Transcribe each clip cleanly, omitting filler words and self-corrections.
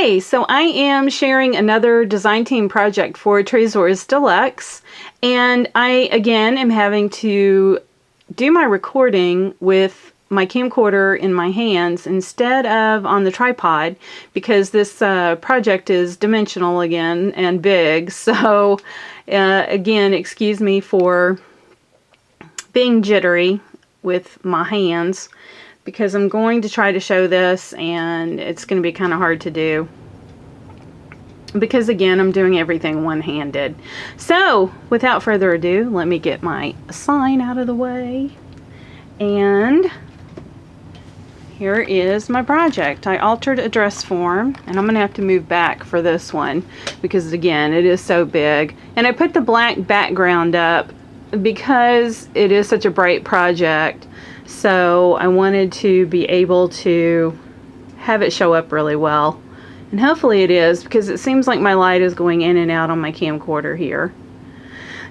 Okay, so I am sharing another design team project for Tresors de Luxe, and I again am having to do my recording with my camcorder in my hands instead of on the tripod because this project is dimensional again and big. So again, excuse me for being jittery with my hands, because I'm going to try to show this and it's going to be kind of hard to do because again I'm doing everything one-handed. So without further ado, let me get my sign out of the way, and here is my project. I altered a dress form, and I'm gonna have to move back for this one because again it is so big, and I put the black background up because it is such a bright project. So I wanted to be able to have it show up really well. And hopefully it is, because it seems like my light is going in and out on my camcorder here.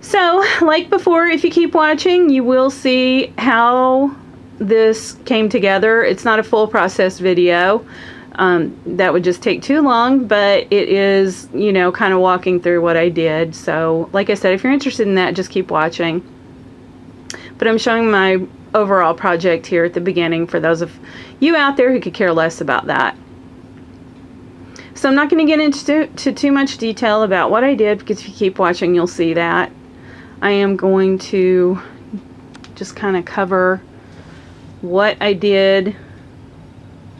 So, like before, if you keep watching, you will see how this came together. It's not a full process video. That would just take too long, but it is, you know, kind of walking through what I did. So, like I said, if you're interested in that, just keep watching. But I'm showing my overall project here at the beginning for those of you out there who could care less about that. So I'm not going to get into too much detail about what I did, because if you keep watching you'll see that. I am going to just kind of cover what I did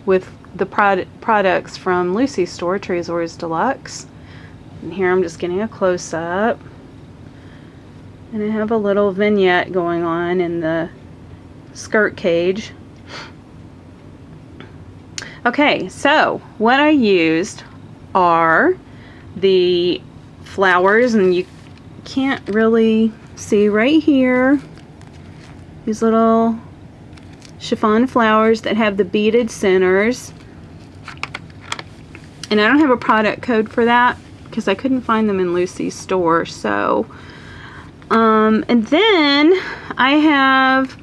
with the products from Lucy's store, Tresors de Luxe. And here I'm just getting a close-up. And I have a little vignette going on in the skirt cage. Okay, so what I used are the flowers, and you can't really see right here, these little chiffon flowers that have the beaded centers. And I don't have a product code for that because I couldn't find them in Lucy's store. So and then I have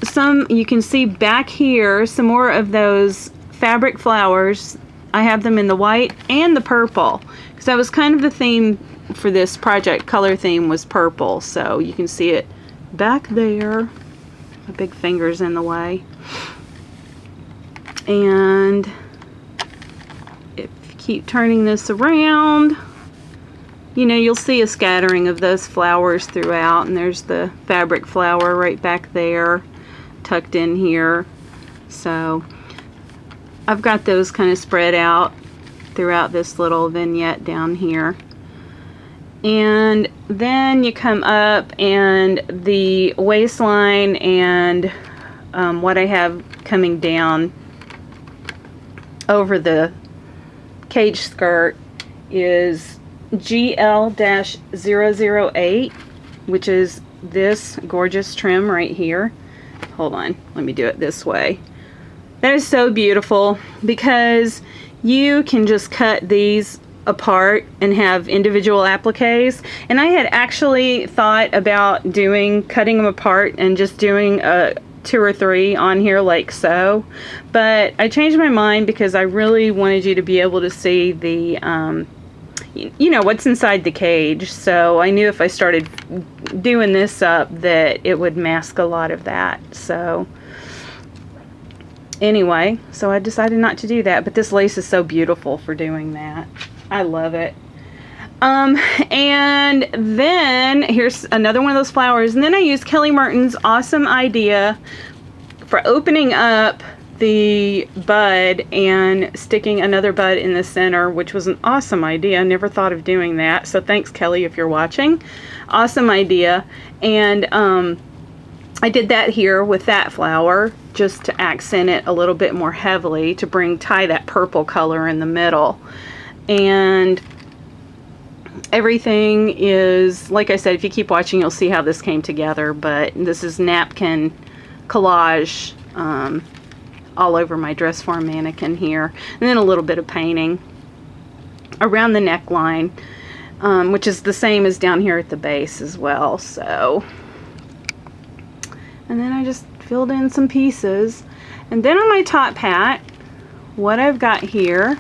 some, you can see back here, some more of those fabric flowers. I have them in the white and the purple, because that was kind of the theme for this project. Color theme was purple, so you can see it back there. My big finger's in the way. And if you keep turning this around, you know, you'll see a scattering of those flowers throughout, and there's the fabric flower right back there tucked in here. So I've got those kind of spread out throughout this little vignette down here. And then you come up, and the waistline and what I have coming down over the cage skirt is GL-008, which is this gorgeous trim right here. Hold on, let me do it this way. That is so beautiful, because you can just cut these apart and have individual appliques. And I had actually thought about cutting them apart and just doing 2 or 3 on here like so, but I changed my mind because I really wanted you to be able to see the you know, what's inside the cage. So I knew if I started doing this up that it would mask a lot of that. So anyway, so I decided not to do that, but this lace is so beautiful for doing that. I love it. And then here's another one of those flowers, and then I used Kelly Merton's awesome idea for opening up the bud and sticking another bud in the center, which was an awesome idea. I never thought of doing that, so thanks, Kelly, if you're watching. Awesome idea. And I did that here with that flower just to accent it a little bit more heavily, to tie that purple color in the middle. And everything is, like I said, if you keep watching you'll see how this came together, but this is napkin collage all over my Dressform mannequin here, and then a little bit of painting around the neckline, which is the same as down here at the base as well. So, and then I just filled in some pieces, and then on my top hat, what I've got here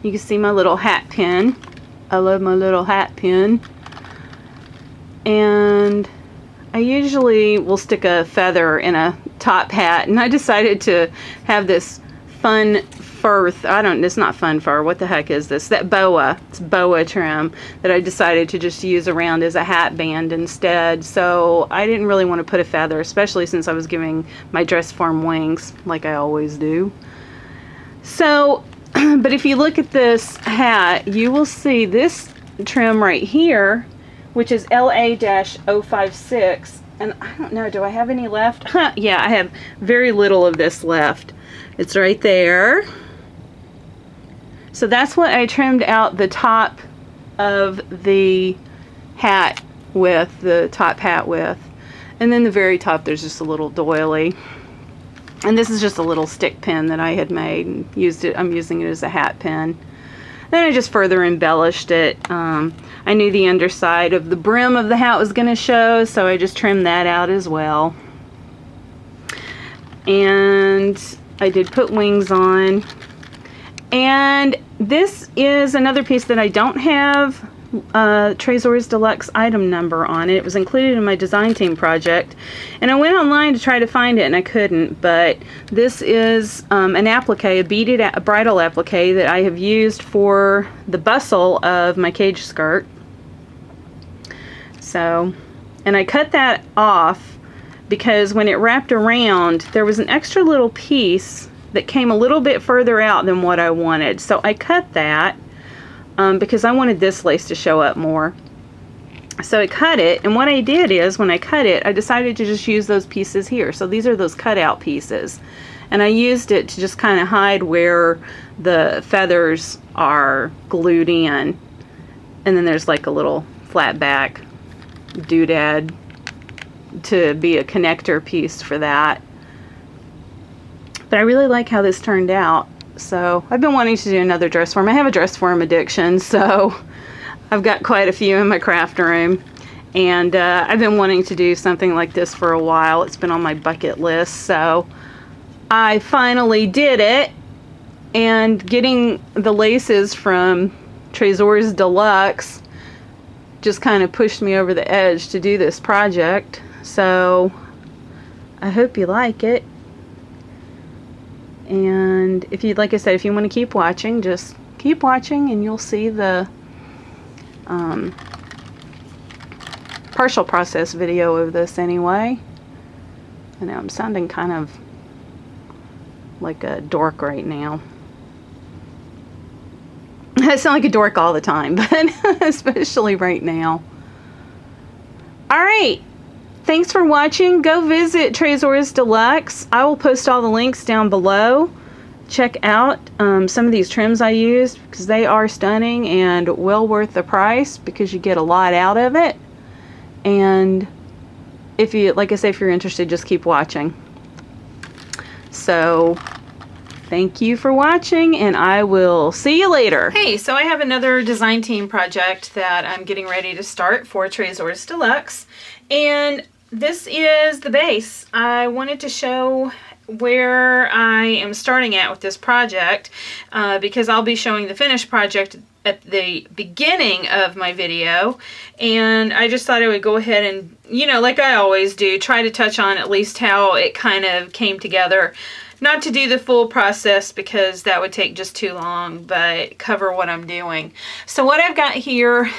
You can see my little hat pin. I love my little hat pin. And I usually will stick a feather in a top hat, and I decided to have this fun fur, it's not fun fur, what the heck is this? That boa, it's boa trim that I decided to just use around as a hat band instead. So I didn't really want to put a feather, especially since I was giving my Dressform wings like I always do. So, but if you look at this hat, you will see this trim right here, which is LA-056, and I don't know, do I have any left? Yeah, I have very little of this left. It's right there. So that's what I trimmed out the top of the hat with, the top hat with. And then the very top, there's just a little doily. And this is just a little stick pin that I had made and used it. I'm using it as a hat pin. Then I just further embellished it. I knew the underside of the brim of the hat was going to show, so I just trimmed that out as well. And I did put wings on. And this is another piece that I don't have Tresors de Luxe item number on it. It was included in my design team project, and I went online to try to find it and I couldn't. But this is an applique, a beaded bridal applique that I have used for the bustle of my cage skirt. So, and I cut that off because when it wrapped around, there was an extra little piece that came a little bit further out than what I wanted. So I cut that because I wanted this lace to show up more. So I cut it, and what I did is when I cut it, I decided to just use those pieces here. So these are those cutout pieces. And I used it to just kind of hide where the feathers are glued in. And then there's like a little flat back doodad to be a connector piece for that. But I really like how this turned out. So I've been wanting to do another Dressform. I have a Dressform addiction, so I've got quite a few in my craft room. And I've been wanting to do something like this for a while. It's been on my bucket list, so I finally did it. And getting the laces from Tresors de Luxe just kind of pushed me over the edge to do this project. So I hope you like it. And if you'd, like I said, if you want to keep watching, just keep watching and you'll see the partial process video of this anyway. I know I'm sounding kind of like a dork right now. I sound like a dork all the time, but especially right now. Alright, thanks for watching. Go visit Tresors de Luxe. I will post all the links down below. Check out some of these trims I used because they are stunning and well worth the price because you get a lot out of it. And if you, like I say, if you're interested, just keep watching. So thank you for watching, and I will see you later. Hey, so I have another design team project that I'm getting ready to start for Tresors de Luxe, and this is the base. I wanted to show where I am starting at with this project because I'll be showing the finished project at the beginning of my video, and I just thought I would go ahead and, you know, like I always do, try to touch on at least how it kind of came together. Not to do the full process because that would take just too long, but cover what I'm doing. So what I've got here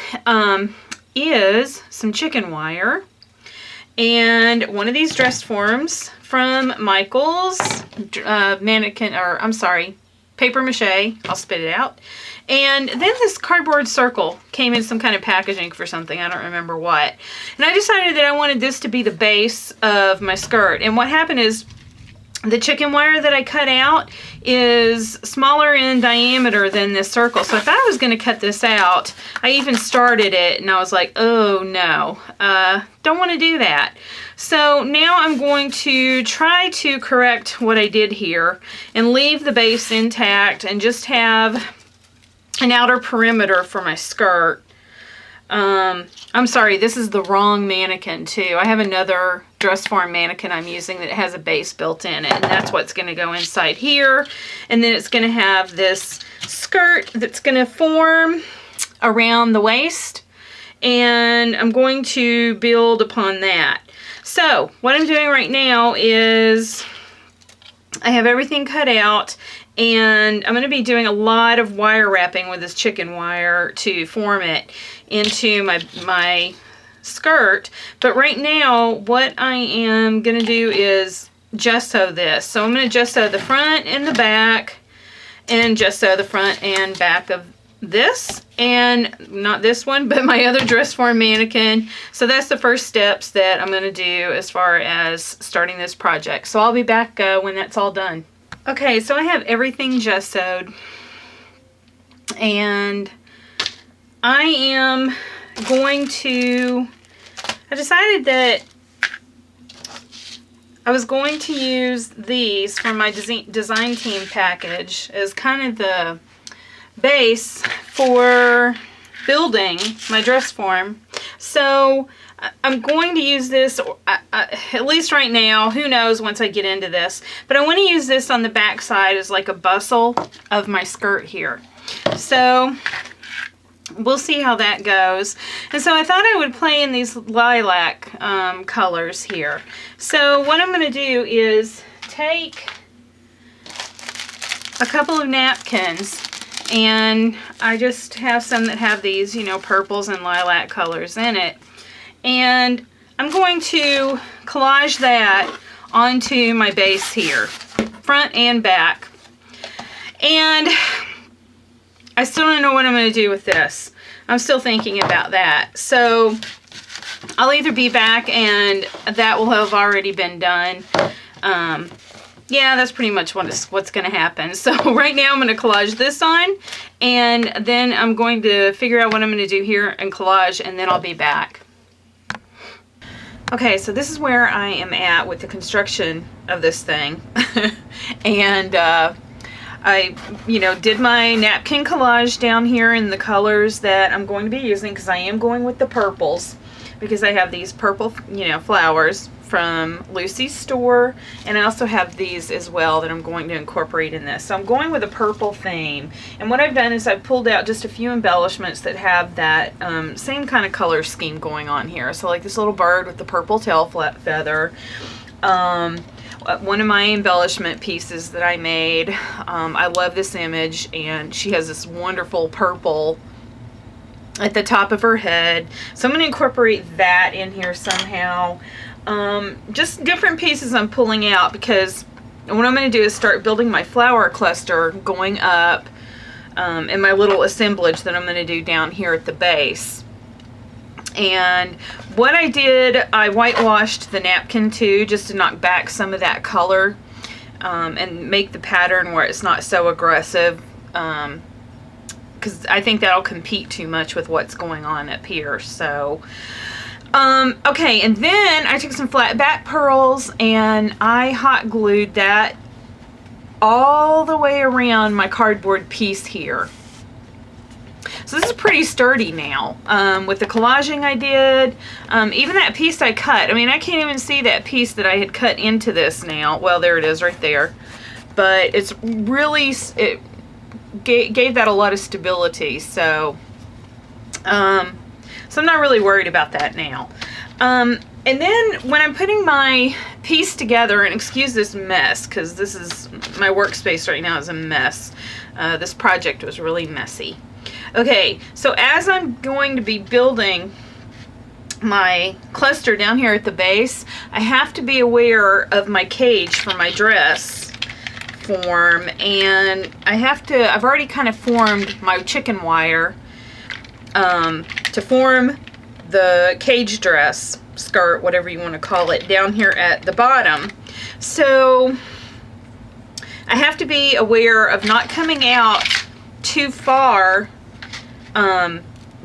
is some chicken wire and one of these Dressforms from Michael's paper mache. I'll spit it out. And then this cardboard circle came in some kind of packaging for something. I don't remember what. And I decided that I wanted this to be the base of my skirt. And what happened is the chicken wire that I cut out is smaller in diameter than this circle. So I thought I was going to cut this out. I even started it and I was like, oh no, don't want to do that. So now I'm going to try to correct what I did here and leave the base intact and just have an outer perimeter for my skirt. I'm sorry, this is the wrong mannequin too. I have another Dressform mannequin I'm using that has a base built in it, and that's what's going to go inside here. And then it's going to have this skirt that's going to form around the waist, and I'm going to build upon that. So what I'm doing right now is I have everything cut out, and I'm going to be doing a lot of wire wrapping with this chicken wire to form it into my skirt. But right now what I am going to do is gesso this. So I'm going to gesso the front and the back, and gesso the front and back of this, and not this one, but my other Dressform mannequin. So that's the first steps that I'm going to do as far as starting this project. So I'll be back when that's all done. Okay, so I have everything gessoed, and I am going to, I decided that I was going to use these from my design team package as kind of the base for building my Dressform. So I'm going to use this, at least right now, who knows once I get into this, but I want to use this on the back side as like a bustle of my skirt here. So we'll see how that goes. And so I thought I would play in these lilac colors here. So what I'm going to do is take a couple of napkins, and I just have some that have these, you know, purples and lilac colors in it. And I'm going to collage that onto my base here, front and back. And I still don't know what I'm going to do with this. I'm still thinking about that. So I'll either be back and that will have already been done. Yeah, that's pretty much what's going to happen. So right now I'm going to collage this on, and then I'm going to figure out what I'm going to do here and collage, and then I'll be back. Okay, so this is where I am at with the construction of this thing. And I, you know, did my napkin collage down here in the colors that I'm going to be using, because I am going with the purples, because I have these purple, you know, flowers from Lucy's store, and I also have these as well that I'm going to incorporate in this. So I'm going with a purple theme, and what I've done is I've pulled out just a few embellishments that have that same kind of color scheme going on here. So like this little bird with the purple tail feather, one of my embellishment pieces that I made. I love this image, and she has this wonderful purple at the top of her head, so I'm going to incorporate that in here somehow. Just different pieces I'm pulling out, because what I'm going to do is start building my flower cluster going up, and my little assemblage that I'm going to do down here at the base. And what I did, I whitewashed the napkin too, just to knock back some of that color, and make the pattern where it's not so aggressive, because I think that'll compete too much with what's going on up here. So okay, and then I took some flat back pearls and I hot glued that all the way around my cardboard piece here. So this is pretty sturdy now, with the collaging I did, even that piece I cut. I mean, I can't even see that piece that I had cut into this now. Well, there it is right there. But it's really, it gave that a lot of stability. So, so I'm not really worried about that now. And then when I'm putting my piece together, and excuse this mess, because this is, my workspace right now is a mess. This project was really messy. Okay, so as I'm going to be building my cluster down here at the base, I have to be aware of my cage for my dress form, and I've already kind of formed my chicken wire to form the cage dress, skirt, whatever you want to call it, down here at the bottom. So I have to be aware of not coming out too far,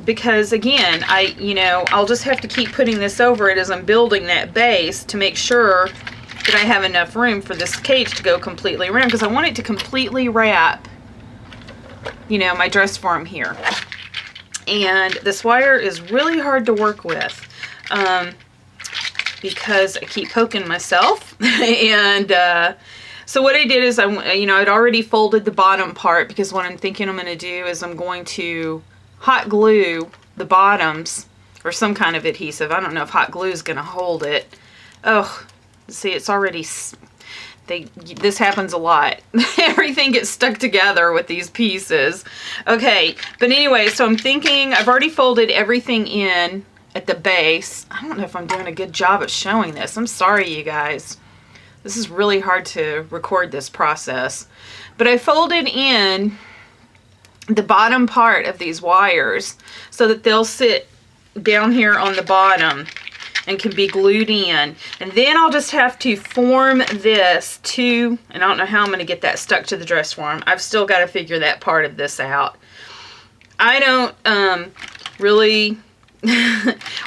because again, I'll just have to keep putting this over it as I'm building that base to make sure that I have enough room for this cage to go completely around, because I want it to completely wrap, my dress form here. And this wire is really hard to work with because I keep poking myself. And so what I did is I'd already folded the bottom part, because what I'm thinking I'm going to do is I'm going to hot glue the bottoms or some kind of adhesive. I don't know if hot glue is going to hold it. Oh, see, it's already... This happens a lot. Everything gets stuck together with these pieces. Okay, but anyway, so I'm thinking I've already folded everything in at the base. I don't know if I'm doing a good job of showing this. I'm sorry, you guys. This is really hard to record this process. But I folded in the bottom part of these wires so that they'll sit down here on the bottom and can be glued in. And then I'll just have to form this to, and I don't know how I'm going to get that stuck to the dress form. I've still got to figure that part of this out. I don't really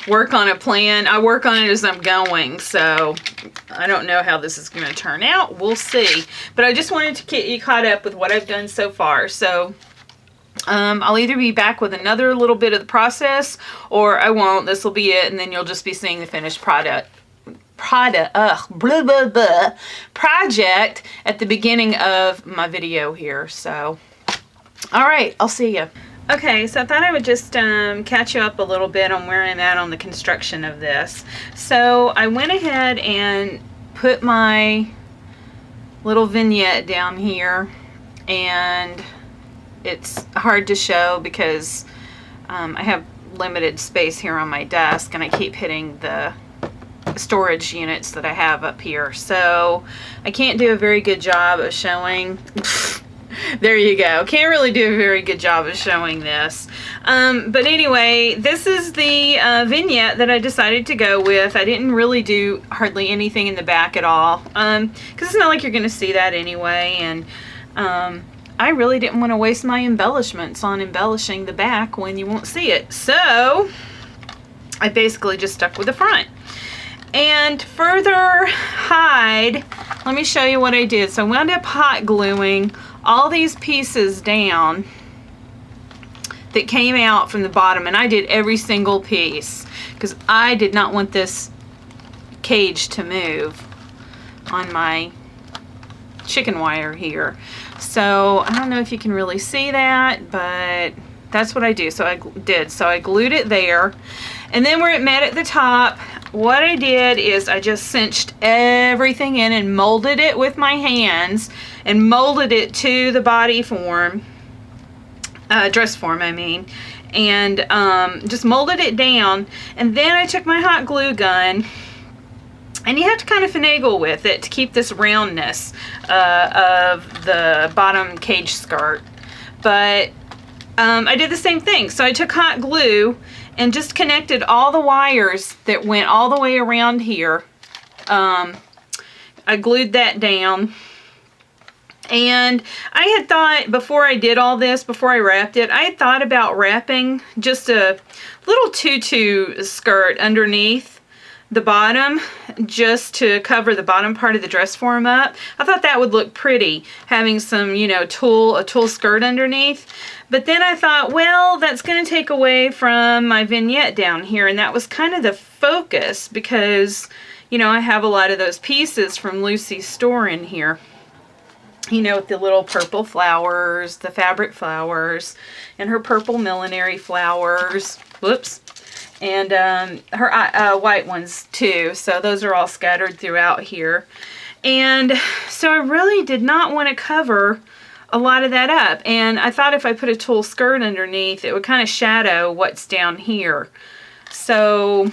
work on a plan. I work on it as I'm going, so I don't know how this is going to turn out. We'll see. But I just wanted to get you caught up with what I've done so far. So I'll either be back with another little bit of the process, or I won't. This will be it, and then you'll just be seeing the finished project at the beginning of my video here. So, all right, I'll see you. Okay, so I thought I would just catch you up a little bit on where I'm at on the construction of this. So I went ahead and put my little vignette down here, and it's hard to show because I have limited space here on my desk, and I keep hitting the storage units that I have up here. So I can't do a very good job of showing. There you go. Can't really do a very good job of showing this. But anyway, this is the vignette that I decided to go with. I didn't really do hardly anything in the back at all, because it's not like you're going to see that anyway. And I really didn't want to waste my embellishments on embellishing the back when you won't see it. So I basically just stuck with the front. And to further hide, let me show you what I did. So I wound up hot gluing all these pieces down that came out from the bottom, and I did every single piece because I did not want this cage to move on my chicken wire here. So I don't know if you can really see that, but that's what I do. So I did. So I glued it there, and then where it met at the top, what I did is I just cinched everything in and molded it with my hands, and molded it to the body form, dress form I mean, and just molded it down. And then I took my hot glue gun, and you have to kind of finagle with it to keep this roundness of the bottom cage skirt. But I did the same thing. So I took hot glue and just connected all the wires that went all the way around here. I glued that down. And I had thought, before I did all this, before I wrapped it, I had thought about wrapping just a little tutu skirt underneath the bottom, just to cover the bottom part of the dress form up. I thought that would look pretty, having some, you know, a tulle skirt underneath. But then I thought, well, that's going to take away from my vignette down here, and that was kind of the focus because, you know, I have a lot of those pieces from Lucy's store in here. You know, with the little purple flowers, the fabric flowers, and her purple millinery flowers. Whoops. And her white ones too. So those are all scattered throughout here. And so I really did not want to cover a lot of that up. And I thought if I put a tulle skirt underneath, it would kind of shadow what's down here. So,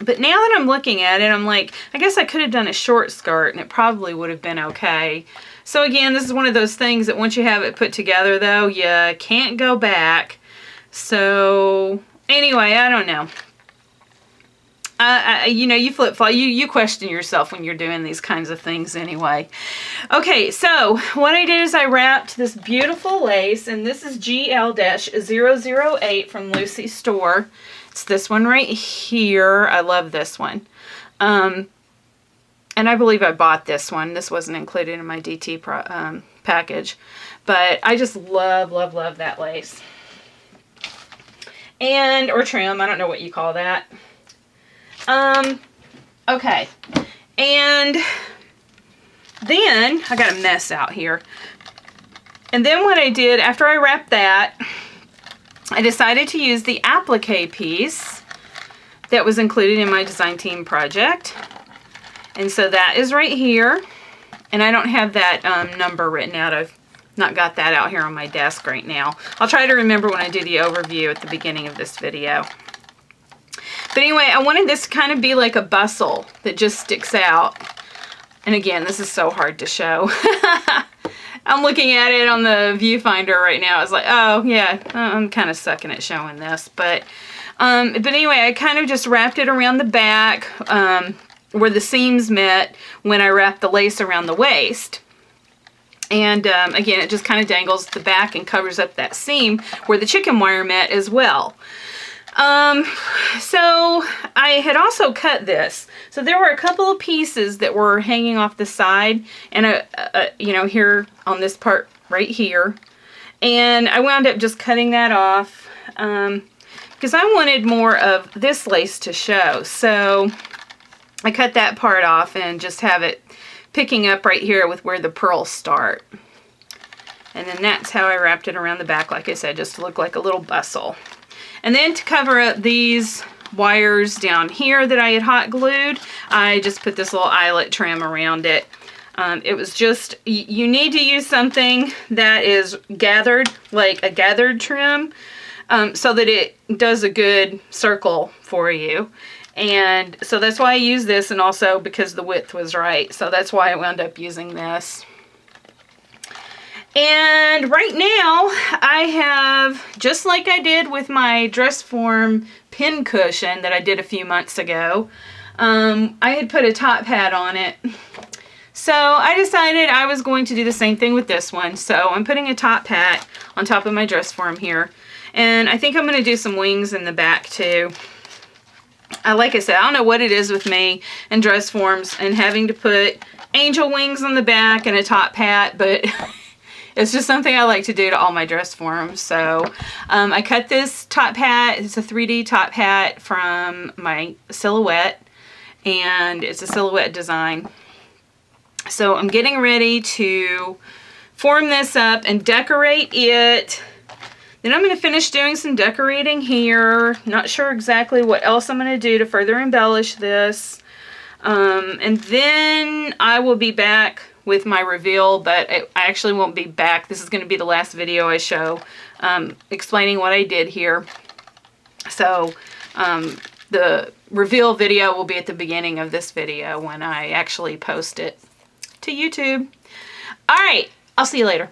but now that I'm looking at it, I'm like, I guess I could have done a short skirt and it probably would have been okay. So again, this is one of those things that once you have it put together though, you can't go back. So anyway, I don't know. You know, you flip-flop. You question yourself when you're doing these kinds of things anyway. Okay, so what I did is I wrapped this beautiful lace, and this is GL-008 from Lucy's store. It's this one right here. I love this one. And I believe I bought this one. This wasn't included in my DT package. But I just love, love, love that lace. or trim, I don't know what you call that. Okay, and then I got a mess out here. And then what I did after I wrapped that, I decided to use the applique piece that was included in my design team project. And so that is right here. And I don't have that number written out. I've not got that out here on my desk right now. I'll try to remember when I do the overview at the beginning of this video. But anyway, I wanted this to kind of be like a bustle that just sticks out. And again, this is so hard to show. I'm looking at it on the viewfinder right now. It's like, oh yeah, I'm kind of sucking at showing this. But anyway, I kind of just wrapped it around the back where the seams met when I wrapped the lace around the waist. And again, it just kind of dangles the back and covers up that seam where the chicken wire met as well. So I had also cut this. So there were a couple of pieces that were hanging off the side and, you know, here on this part right here. And I wound up just cutting that off because I wanted more of this lace to show. So I cut that part off and just have it picking up right here with where the pearls start. And then that's how I wrapped it around the back, like I said, just to look like a little bustle. And then to cover up these wires down here that I had hot glued, I just put this little eyelet trim around it. It was just, you need to use something that is gathered, like a gathered trim, so that it does a good circle for you. And so that's why I use this, and also because the width was right. So that's why I wound up using this. And right now I have, just like I did with my Dressform pin cushion that I did a few months ago, I had put a top hat on it. So I decided I was going to do the same thing with this one. So I'm putting a top hat on top of my Dressform here. And I think I'm going to do some wings in the back too. Like I said, I don't know what it is with me and Dressforms and having to put angel wings on the back and a top hat, but it's just something I like to do to all my Dressforms. So I cut this top hat. It's a 3D top hat from my silhouette, and it's a silhouette design. So I'm getting ready to form this up and decorate it. Then I'm going to finish doing some decorating here. Not sure exactly what else I'm going to do to further embellish this. And then I will be back with my reveal, but I actually won't be back. This is going to be the last video I show explaining what I did here. So the reveal video will be at the beginning of this video when I actually post it to YouTube. All right, I'll see you later.